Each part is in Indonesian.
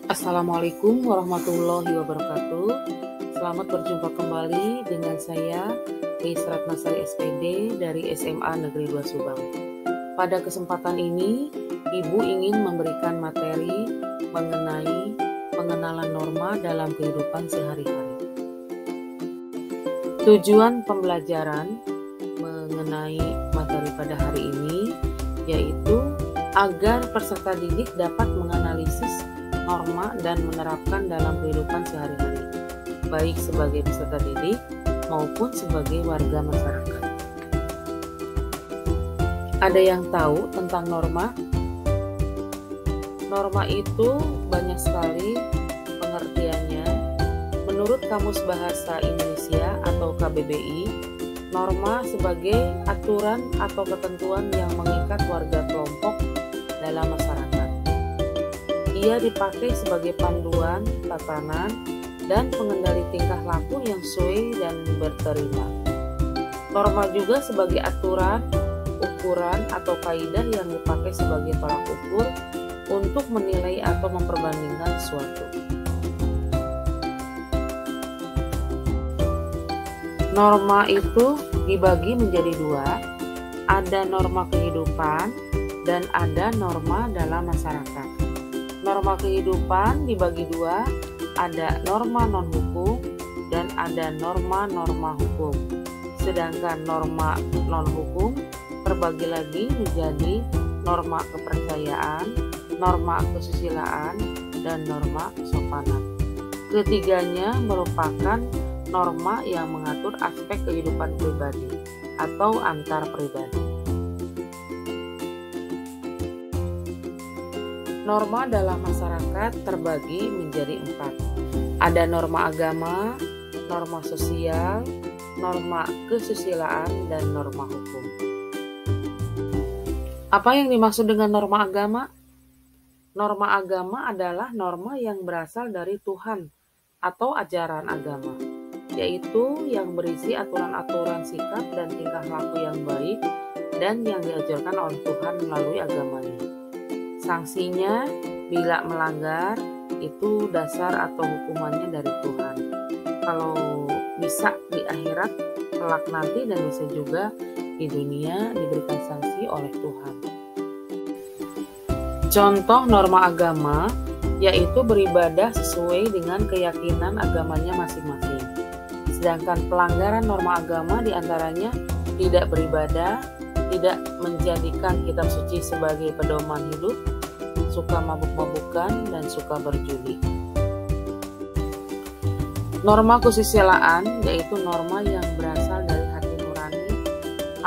Assalamualaikum warahmatullahi wabarakatuh. Selamat berjumpa kembali dengan saya Ais Ratnasari SPD dari SMA Negeri 2 Subang. Pada kesempatan ini, Ibu ingin memberikan materi mengenai pengenalan norma dalam kehidupan sehari-hari. Tujuan pembelajaran mengenai materi pada hari ini yaitu agar peserta didik dapat menganalisis norma dan menerapkan dalam kehidupan sehari-hari, baik sebagai peserta didik maupun sebagai warga masyarakat. Ada yang tahu tentang norma? Norma itu banyak sekali pengertiannya. Menurut Kamus Bahasa Indonesia atau KBBI, norma sebagai aturan atau ketentuan yang mengikat warga kelompok dalam masyarakat. Ia dipakai sebagai panduan, tatanan, dan pengendali tingkah laku yang sesuai dan berterima. Norma juga sebagai aturan, ukuran, atau kaidah yang dipakai sebagai tolak ukur untuk menilai atau memperbandingkan sesuatu. Norma itu dibagi menjadi dua, ada norma kehidupan dan ada norma dalam masyarakat. Norma kehidupan dibagi dua, ada norma non-hukum dan ada norma-norma hukum. Sedangkan norma non-hukum terbagi lagi menjadi norma kepercayaan, norma kesusilaan, dan norma kesopanan. Ketiganya merupakan norma yang mengatur aspek kehidupan pribadi atau antar pribadi. Norma dalam masyarakat terbagi menjadi 4. Ada norma agama, norma sosial, norma kesusilaan, dan norma hukum. Apa yang dimaksud dengan norma agama? Norma agama adalah norma yang berasal dari Tuhan atau ajaran agama, yaitu yang berisi aturan-aturan sikap dan tingkah laku yang baik dan yang diajarkan oleh Tuhan melalui agamanya. Sanksinya bila melanggar itu dasar atau hukumannya dari Tuhan. Kalau bisa di akhirat kelak nanti dan bisa juga di dunia diberikan sanksi oleh Tuhan. Contoh norma agama yaitu beribadah sesuai dengan keyakinan agamanya masing-masing. Sedangkan pelanggaran norma agama diantaranya tidak beribadah, tidak menjadikan kitab suci sebagai pedoman hidup, suka mabuk-mabukan, dan suka berjudi. Norma kesusilaan yaitu norma yang berasal dari hati nurani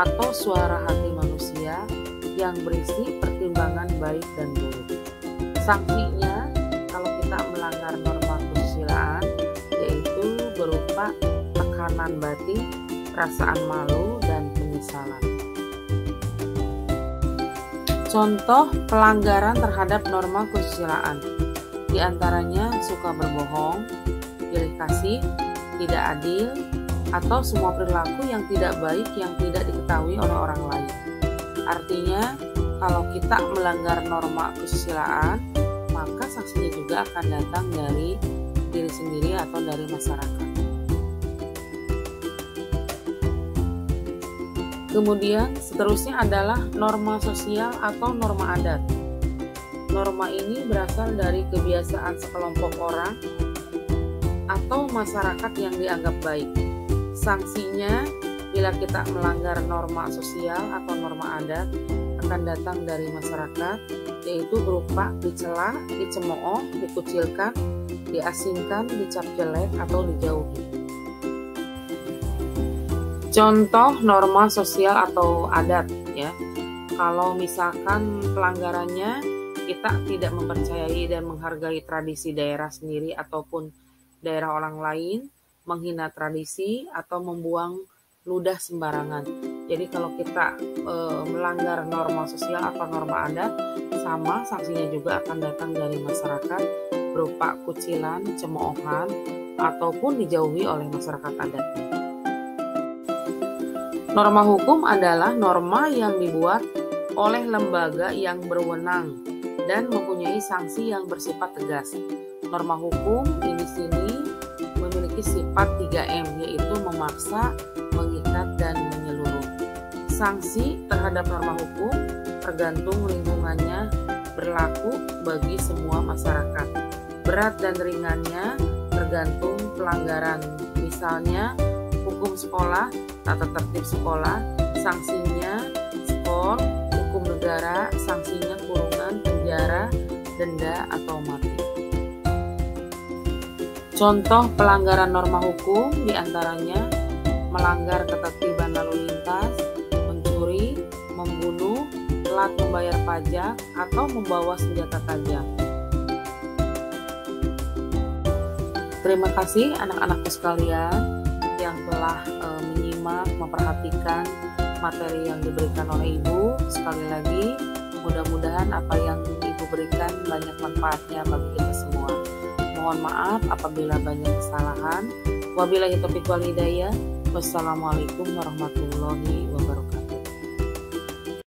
atau suara hati manusia yang berisi pertimbangan baik dan buruk. Sanksinya kalau kita melanggar norma kesusilaan yaitu berupa tekanan batin, perasaan malu, dan penyesalan. Contoh pelanggaran terhadap norma kesusilaan, di antaranya suka berbohong, pilih kasih, tidak adil, atau semua perilaku yang tidak baik yang tidak diketahui oleh orang lain. Artinya, kalau kita melanggar norma kesusilaan, maka sanksinya juga akan datang dari diri sendiri atau dari masyarakat. Kemudian seterusnya adalah norma sosial atau norma adat. Norma ini berasal dari kebiasaan sekelompok orang atau masyarakat yang dianggap baik. Sanksinya bila kita melanggar norma sosial atau norma adat akan datang dari masyarakat, yaitu berupa dicela, dicemooh, dikucilkan, diasingkan, dicap jelek, atau dijauhi. Contoh norma sosial atau adat ya. Kalau misalkan pelanggarannya kita tidak mempercayai dan menghargai tradisi daerah sendiri ataupun daerah orang lain, menghina tradisi atau membuang ludah sembarangan. Jadi kalau kita melanggar norma sosial atau norma adat, sama sanksinya juga akan datang dari masyarakat berupa kucilan, cemoohan, ataupun dijauhi oleh masyarakat adatnya. Norma hukum adalah norma yang dibuat oleh lembaga yang berwenang dan mempunyai sanksi yang bersifat tegas. Norma hukum di sini memiliki sifat 3M, yaitu memaksa, mengikat, dan menyeluruh. Sanksi terhadap norma hukum tergantung lingkungannya berlaku bagi semua masyarakat. Berat dan ringannya tergantung pelanggaran. Misalnya, hukum sekolah, tata tertib sekolah, sanksinya skor, hukum negara, sanksinya kurungan, penjara, denda, atau mati. Contoh pelanggaran norma hukum diantaranya melanggar ketertiban lalu lintas, mencuri, membunuh, telat membayar pajak, atau membawa senjata tajam. Terima kasih anak-anakku sekalian yang telah menyimak, memperhatikan materi yang diberikan oleh Ibu. Sekali lagi, mudah-mudahan apa yang Ibu berikan banyak manfaatnya bagi kita semua. Mohon maaf apabila banyak kesalahan. Wabillahi taufiq wal hidayah. Wassalamualaikum warahmatullahi wabarakatuh.